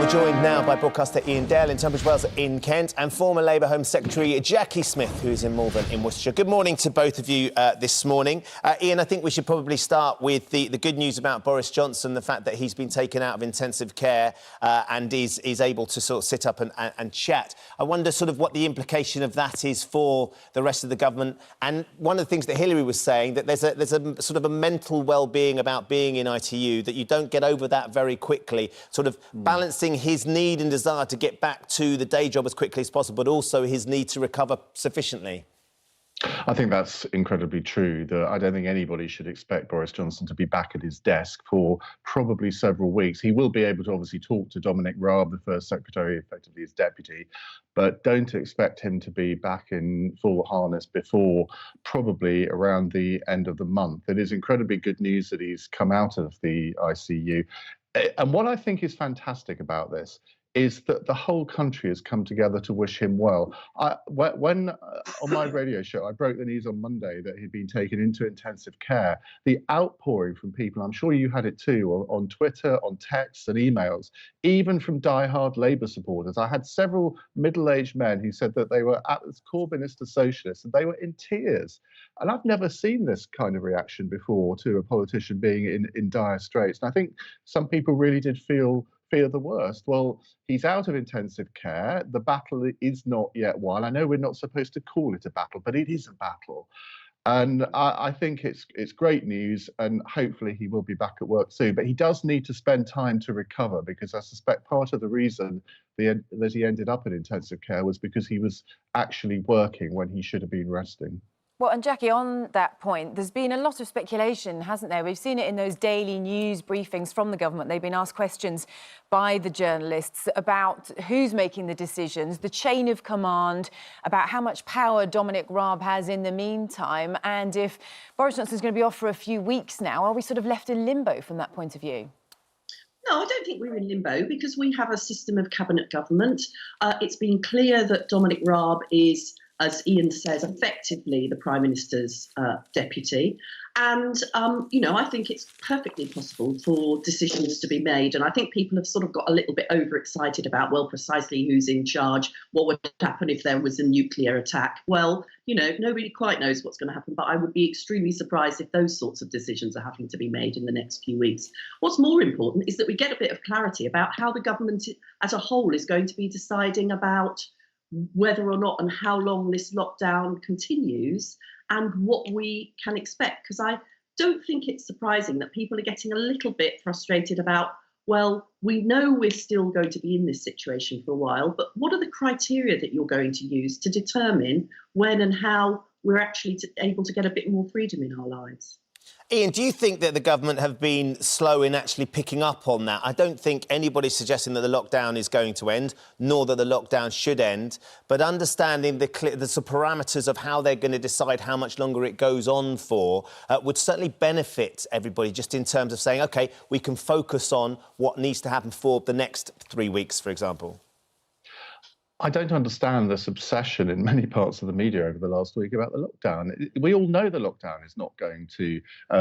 We're joined now by broadcaster Iain Dale in Tunbridge Wells in Kent and former Labour Home Secretary Jacqui Smith, who's in Malvern in Worcestershire. Good morning to both of you this morning. Iain, I think we should probably start with the good news about Boris Johnson, the fact that he's been taken out of intensive care and is able to sort of sit up and chat. I wonder sort of what the implication of that is for the rest of the government. And one of the things that Hillary was saying, that there's a sort of a mental well-being about being in ITU, that you don't get over that very quickly, sort of balancing his need and desire to get back to the day job as quickly as possible, but also his need to recover sufficiently. I think that's incredibly true. I don't think anybody should expect Boris Johnson to be back at his desk for probably several weeks. He will be able to obviously talk to Dominic Raab, the First Secretary, effectively his deputy, but don't expect him to be back in full harness before probably around the end of the month. It is incredibly good news that he's come out of the ICU. And what I think is fantastic about this is that the whole country has come together to wish him well. When on my radio show, I broke the news on Monday that he'd been taken into intensive care, the outpouring from people, I'm sure you had it too, on Twitter, on texts and emails, even from die-hard Labour supporters. I had several middle-aged men who said that they were Corbynist socialists and they were in tears. And I've never seen this kind of reaction before to a politician being in dire straits. And I think some people really did fear the worst. Well, he's out of intensive care. The battle is not yet won. I know we're not supposed to call it a battle, but it is a battle. And I think it's great news, and hopefully he will be back at work soon. But he does need to spend time to recover, because I suspect part of the reason that he ended up in intensive care was because he was actually working when he should have been resting. Well, and Jacqui, on that point, there's been a lot of speculation, hasn't there? We've seen it in those daily news briefings from the government. They've been asked questions by the journalists about who's making the decisions, the chain of command, about how much power Dominic Raab has in the meantime, and if Boris Johnson's going to be off for a few weeks now, are we sort of left in limbo from that point of view? No, I don't think we're in limbo, because we have a system of cabinet government. It's been clear that Dominic Raab is, as Iain says, effectively the Prime Minister's deputy. And, I think it's perfectly possible for decisions to be made. And I think people have sort of got a little bit overexcited about, well, precisely who's in charge, what would happen if there was a nuclear attack. Well, nobody quite knows what's going to happen, but I would be extremely surprised if those sorts of decisions are having to be made in the next few weeks. What's more important is that we get a bit of clarity about how the government as a whole is going to be deciding about whether or not and how long this lockdown continues and what we can expect. Because I don't think it's surprising that people are getting a little bit frustrated about, well, we know we're still going to be in this situation for a while, but what are the criteria that you're going to use to determine when and how we're actually able to get a bit more freedom in our lives? Iain, do you think that the government have been slow in actually picking up on that? I don't think anybody's suggesting that the lockdown is going to end, nor that the lockdown should end, but understanding the parameters of how they're going to decide how much longer it goes on for would certainly benefit everybody, just in terms of saying, OK, we can focus on what needs to happen for the next 3 weeks, for example. I don't understand this obsession in many parts of the media over the last week about the lockdown. We all know the lockdown is not going to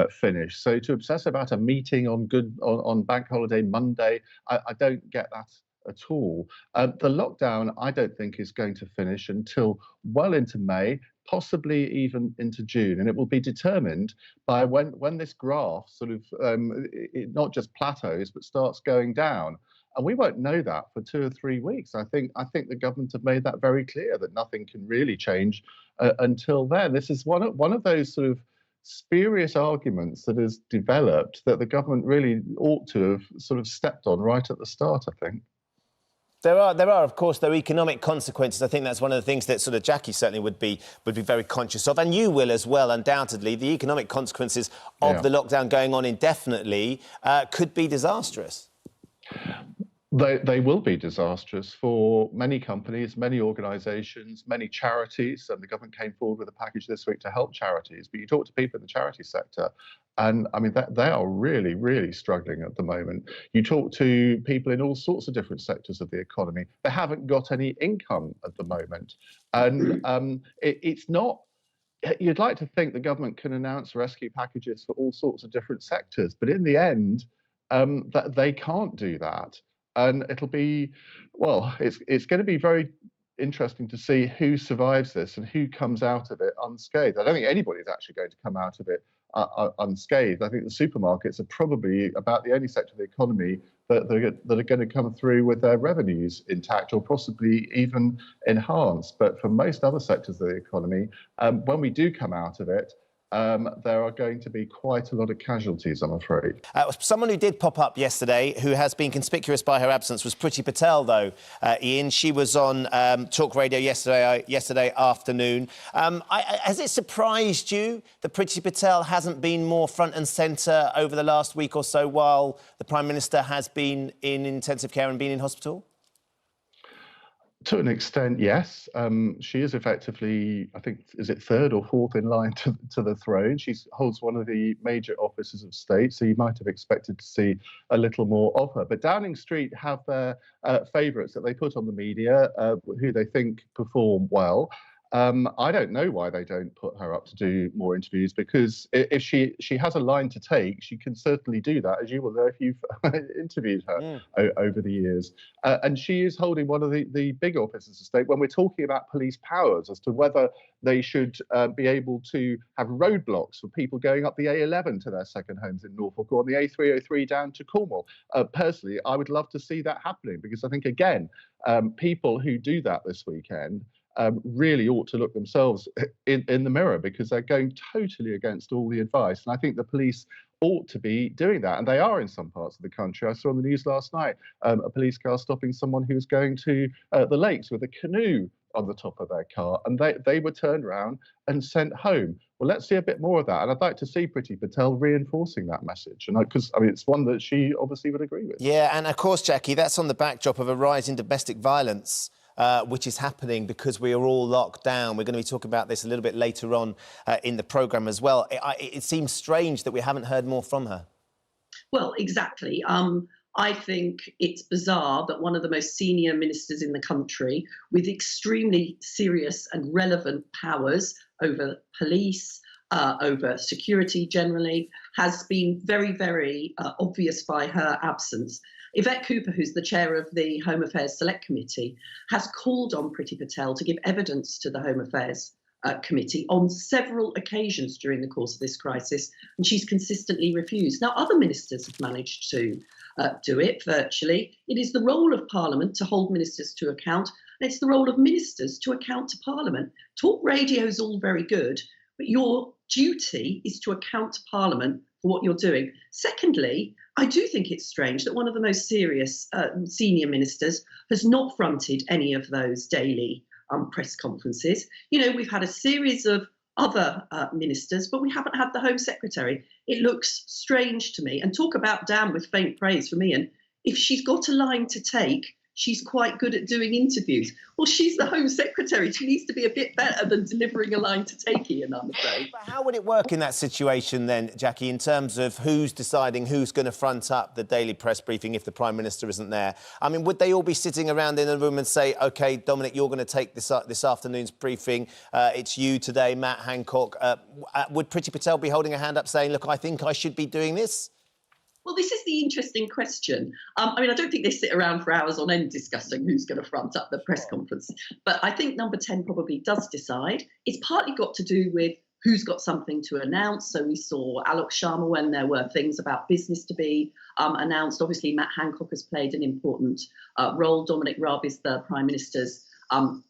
finish. So to obsess about a meeting on Bank Holiday Monday, I don't get that at all. The lockdown, I don't think, is going to finish until well into May, possibly even into June. And it will be determined by when this graph sort of it not just plateaus, but starts going down. And we won't know that for 2 or 3 weeks. I think the government have made that very clear, that nothing can really change until then. This is one of those sort of spurious arguments that has developed that the government really ought to have sort of stepped on right at the start, I think. There are, of course, economic consequences. I think that's one of the things that sort of Jacqui certainly would be very conscious of, and you will as well, undoubtedly. The economic consequences of the lockdown going on indefinitely could be disastrous. They will be disastrous for many companies, many organisations, many charities, and the government came forward with a package this week to help charities. But you talk to people in the charity sector, and I mean, they are really, really struggling at the moment. You talk to people in all sorts of different sectors of the economy. They haven't got any income at the moment. And it's not... You'd like to think the government can announce rescue packages for all sorts of different sectors, but in the end, that they can't do that. and it'll be, well, it's going to be very interesting to see who survives this and who comes out of it unscathed. I don't think anybody's actually going to come out of it unscathed. I think the supermarkets are probably about the only sector of the economy that are going to come through with their revenues intact or possibly even enhanced. But for most other sectors of the economy, when we do come out of it, there are going to be quite a lot of casualties, I'm afraid. Someone who did pop up yesterday, who has been conspicuous by her absence, was Priti Patel, though, Iain. She was on Talk Radio yesterday afternoon. Has it surprised you that Priti Patel hasn't been more front and centre over the last week or so while the Prime Minister has been in intensive care and been in hospital? To an extent, yes. She is effectively, I think, is it third or fourth in line to the throne? She holds one of the major offices of state, so you might have expected to see a little more of her. But Downing Street have their favourites that they put on the media, who they think perform well. I don't know why they don't put her up to do more interviews, because if she has a line to take, she can certainly do that, as you will know if you've interviewed her over the years. And she is holding one of the big offices of state when we're talking about police powers as to whether they should be able to have roadblocks for people going up the A11 to their second homes in Norfolk or on the A303 down to Cornwall. Personally, I would love to see that happening, because I think, again, people who do that this weekend really ought to look themselves in the mirror, because they're going totally against all the advice. And I think the police ought to be doing that. And they are in some parts of the country. I saw on the news last night a police car stopping someone who was going to the lakes with a canoe on the top of their car, and they were turned around and sent home. Well, let's see a bit more of that. And I'd like to see Priti Patel reinforcing that message. And because, I mean, it's one that she obviously would agree with. Yeah, and of course, Jacqui, that's on the backdrop of a rise in domestic violence, which is happening because we are all locked down. We're going to be talking about this a little bit later on in the programme as well. It seems strange that we haven't heard more from her. Well, exactly. I think it's bizarre that one of the most senior ministers in the country, with extremely serious and relevant powers over police, over security generally, has been very, very obvious by her absence. Yvette Cooper, who's the chair of the Home Affairs Select Committee, has called on Priti Patel to give evidence to the Home Affairs Committee on several occasions during the course of this crisis, and she's consistently refused. Now, other ministers have managed to do it virtually. It is the role of Parliament to hold ministers to account, and it's the role of ministers to account to Parliament. Talk radio is all very good, but your duty is to account to Parliament for what you're doing. Secondly, I do think it's strange that one of the most serious senior ministers has not fronted any of those daily press conferences. You know, we've had a series of other ministers, but we haven't had the Home Secretary. It looks strange to me. And talk about damn with faint praise from Iain. If she's got a line to take, she's quite good at doing interviews. Well, she's the Home Secretary. She needs to be a bit better than delivering a line to take, Iain, I'm afraid. But how would it work in that situation then, Jacqui, in terms of who's deciding who's going to front up the daily press briefing if the Prime Minister isn't there? I mean, would they all be sitting around in a room and say, OK, Dominic, you're going to take this afternoon's briefing. It's you today, Matt Hancock. Would Priti Patel be holding a hand up saying, look, I think I should be doing this? Well, this is the interesting question. I mean, I don't think they sit around for hours on end discussing who's going to front up the press conference. But I think number 10 probably does decide. It's partly got to do with who's got something to announce. So we saw Alok Sharma when there were things about business to be announced. Obviously, Matt Hancock has played an important role. Dominic Raab is the Prime Minister's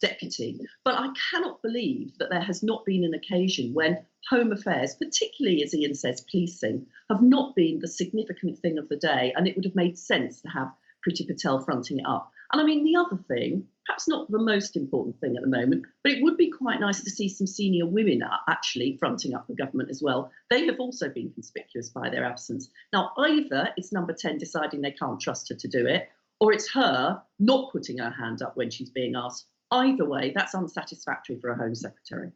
deputy. But I cannot believe that there has not been an occasion when Home Affairs, particularly, as Iain says, policing, have not been the significant thing of the day, and it would have made sense to have Priti Patel fronting it up. And I mean, the other thing, perhaps not the most important thing at the moment, but it would be quite nice to see some senior women actually fronting up the government as well. They have also been conspicuous by their absence. Now, either it's number 10 deciding they can't trust her to do it, or it's her not putting her hand up when she's being asked. Either way, that's unsatisfactory for a Home Secretary.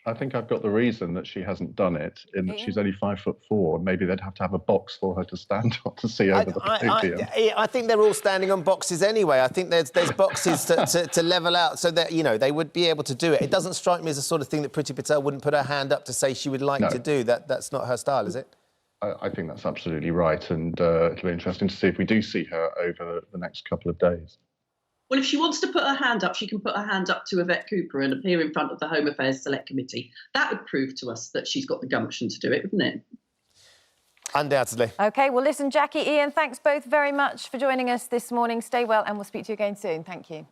I think I've got the reason that she hasn't done it, in that she's only 5'4". Maybe they'd have to have a box for her to stand on to see over the podium. I think they're all standing on boxes anyway. I think there's boxes to level out so that, you know, they would be able to do it. It doesn't strike me as the sort of thing that Priti Patel wouldn't put her hand up to say she would like to do. That's not her style, is it? I think that's absolutely right, and it'll be interesting to see if we do see her over the next couple of days. Well, if she wants to put her hand up, she can put her hand up to Yvette Cooper and appear in front of the Home Affairs Select Committee. That would prove to us that she's got the gumption to do it, wouldn't it? Undoubtedly. OK, well, listen, Jacqui, Iain, thanks both very much for joining us this morning. Stay well and we'll speak to you again soon. Thank you.